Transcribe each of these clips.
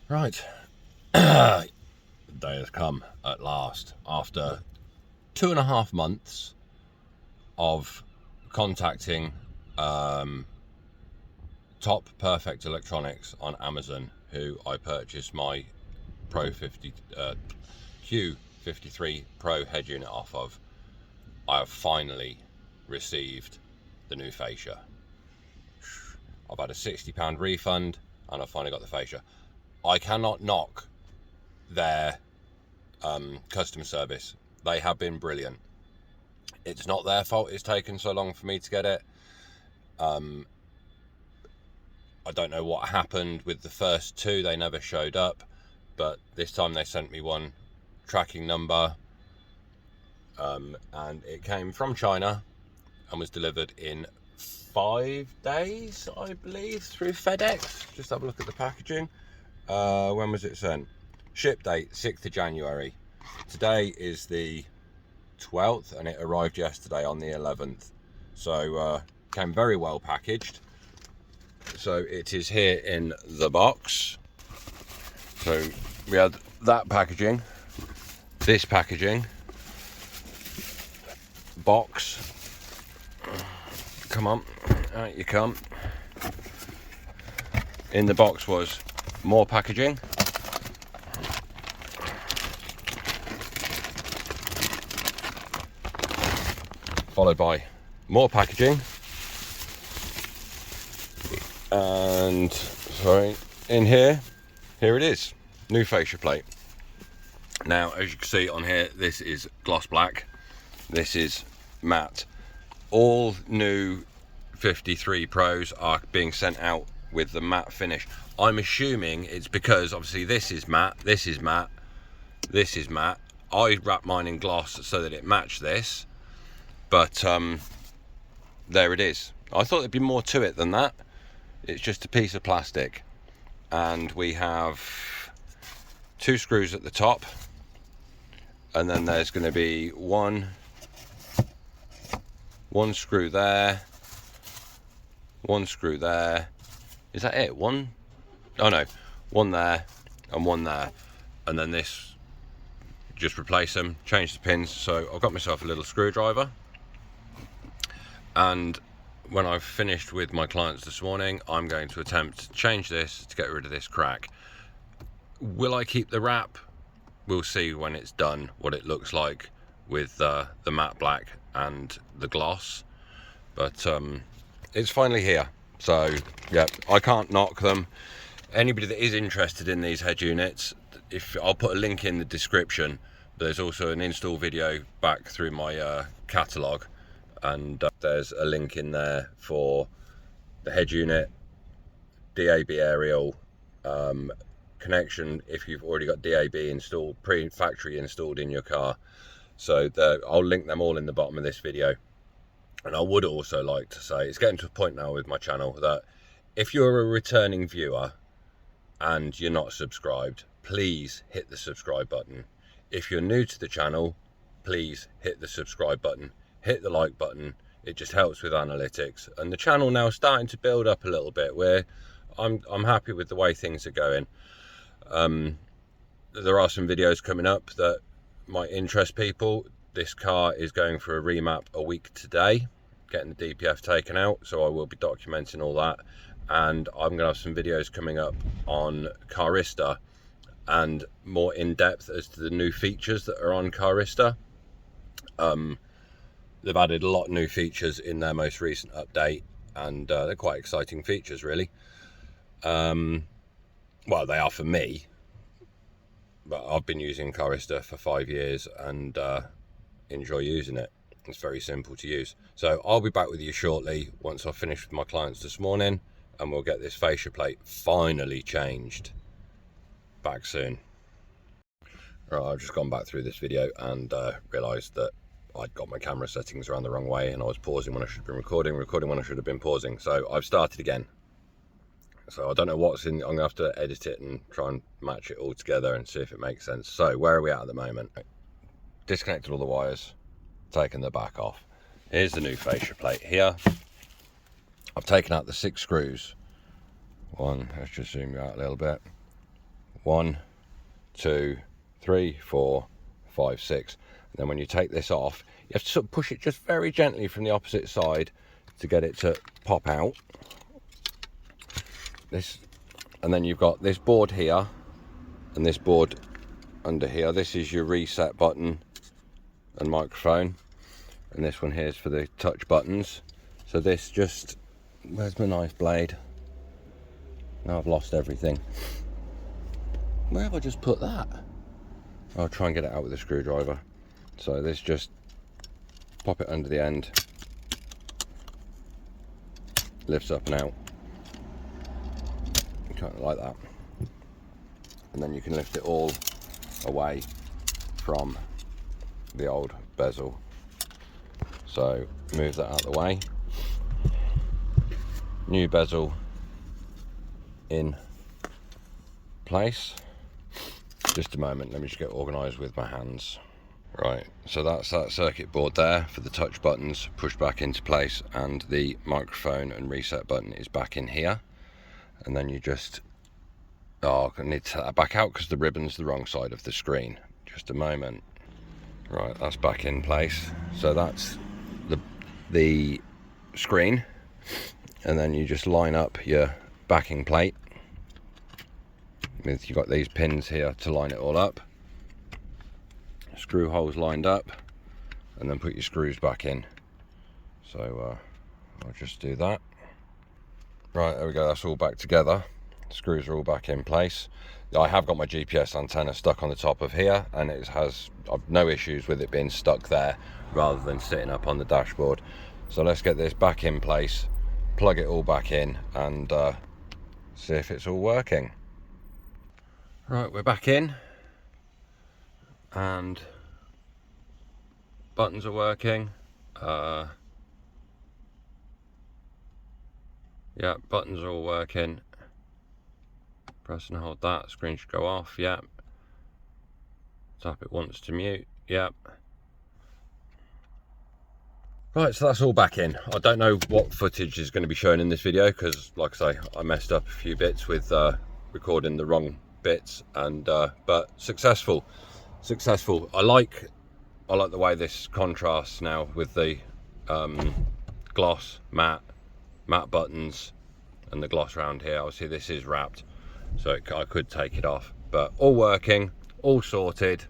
Right, the day has come at last after 2.5 months of contacting Top Perfect Electronics on Amazon, who I purchased my Q53pro head unit off of. I have finally received the new fascia. I've had a £60 refund and I've finally got the fascia. I cannot knock their customer service. They have been brilliant. It's not their fault it's taken so long for me to get it. I don't know what happened with the first two. They never showed up, but this time they sent me one tracking number, and it came from China and was delivered in 5 days, I believe, through FedEx. Just have a look at the packaging. When was it sent? Ship date 6th of January. Today is the 12th and it arrived yesterday on the 11th. So came very well packaged. So it is here in the box. So we had that packaging, this packaging, box. Come on, out you come. In the box was more packaging, followed by more packaging, and in here it is, new fascia plate. Now, as you can see on here, this is gloss black, this is matte. All new 53 Pros are being sent out with the matte finish. I'm assuming it's because obviously this is matte, this is matte, this is matte. I wrapped mine in gloss so that it matched this, but there it is. I thought there'd be more to it than that. It's just a piece of plastic, and we have 2 screws at the top, and then there's going to be one screw there, one screw there. Is that it? One? Oh no, one there and one there, and then this, just replace them, change the pins. So I've got myself a little screwdriver, and when I've finished with my clients this morning, I'm going to attempt to change this to get rid of this crack. Will I keep the wrap? We'll see when it's done what it looks like with the matte black and the gloss, but it's finally here. So yeah, I can't knock them. Anybody that is interested in these head units, I'll put a link in the description. There's also an install video back through my catalogue, and there's a link in there for the head unit, DAB aerial, connection if you've already got DAB installed, pre-factory installed in your car. So I'll link them all in the bottom of this video. And I would also like to say, it's getting to a point now with my channel that if you're a returning viewer and you're not subscribed, please hit the subscribe button. If you're new to the channel, please hit the subscribe button, hit the like button. It just helps with analytics, and the channel now starting to build up a little bit, where I'm happy with the way things are going. There are some videos coming up that might interest people. This car is going for a remap a week today, getting the DPF taken out, so I will be documenting all that. And I'm going to have some videos coming up on Carista and more in depth as to the new features that are on Carista. They've added a lot of new features in their most recent update, and they're quite exciting features, really. Well, they are for me, but I've been using Carista for 5 years and enjoy using it. It's very simple to use. So I'll be back with you shortly once I've finished with my clients this morning, and we'll get this fascia plate finally changed. Back soon. Right, I've just gone back through this video and realised that I'd got my camera settings around the wrong way, and I was pausing when I should have been recording when I should have been pausing. So I've started again. So I don't know what's in. I'm going to have to edit it and try and match it all together and see if it makes sense. So where are we at the moment? disconnected all the wires, taken the back off. Here's the new fascia plate here. I've taken out the 6 screws. Let's just zoom you out a little bit. 1, 2, 3, 4, 5, 6. And then when you take this off, you have to sort of push it just very gently from the opposite side to get it to pop out. And then you've got this board here and this board under here. This is your reset button and microphone, and this one here is for the touch buttons. So this just, where's my knife blade? Now I've lost everything. Where have I just put that? I'll try and get it out with a screwdriver. So this, just pop it under the end, lifts up and out, kind of like that, and then you can lift it all away from the old bezel. So move that out of the way. New bezel in place. Just a moment, let me just get organised with my hands. Right, so that's that circuit board there for the touch buttons pushed back into place, and the microphone and reset button is back in here. And then you just, I need to take that back out because the ribbon's the wrong side of the screen. Just a moment. Right, that's back in place. So that's the screen, and then you just line up your backing plate. You've got these pins here to line it all up. Screw holes lined up, and then put your screws back in. So I'll just do that. Right, there we go, that's all back together. Screws are all back in place. I have got my GPS antenna stuck on the top of here, and I've no issues with it being stuck there rather than sitting up on the dashboard. So let's get this back in place, plug it all back in, and see if it's all working. Right, we're back in, and buttons are working. Yeah, buttons are all working. Press and hold that, screen should go off. Yeah. Tap it once to mute. Yeah. Right, so that's all back in. I don't know what footage is going to be shown in this video because, like I say, I messed up a few bits with recording the wrong bits, and but successful. I like the way this contrasts now with the gloss matte buttons and the gloss around here. Obviously this is wrapped, so I could take it off, but all working, all sorted.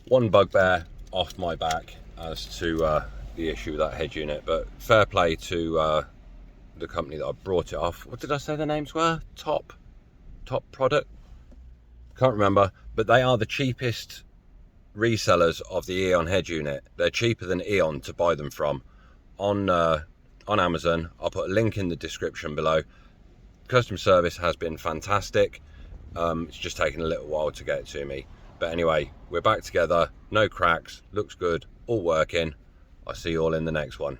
One bugbear off my back as to the issue with that head unit, but fair play to the company that I brought it off. What did I say the names were? Top product, can't remember, but they are the cheapest resellers of the Eonon head unit. They're cheaper than Eonon to buy them from on Amazon. I'll put a link in the description below. Customer service has been fantastic. It's just taken a little while to get to me, but anyway, we're back together, no cracks, looks good, all working. I'll see you all in the next one.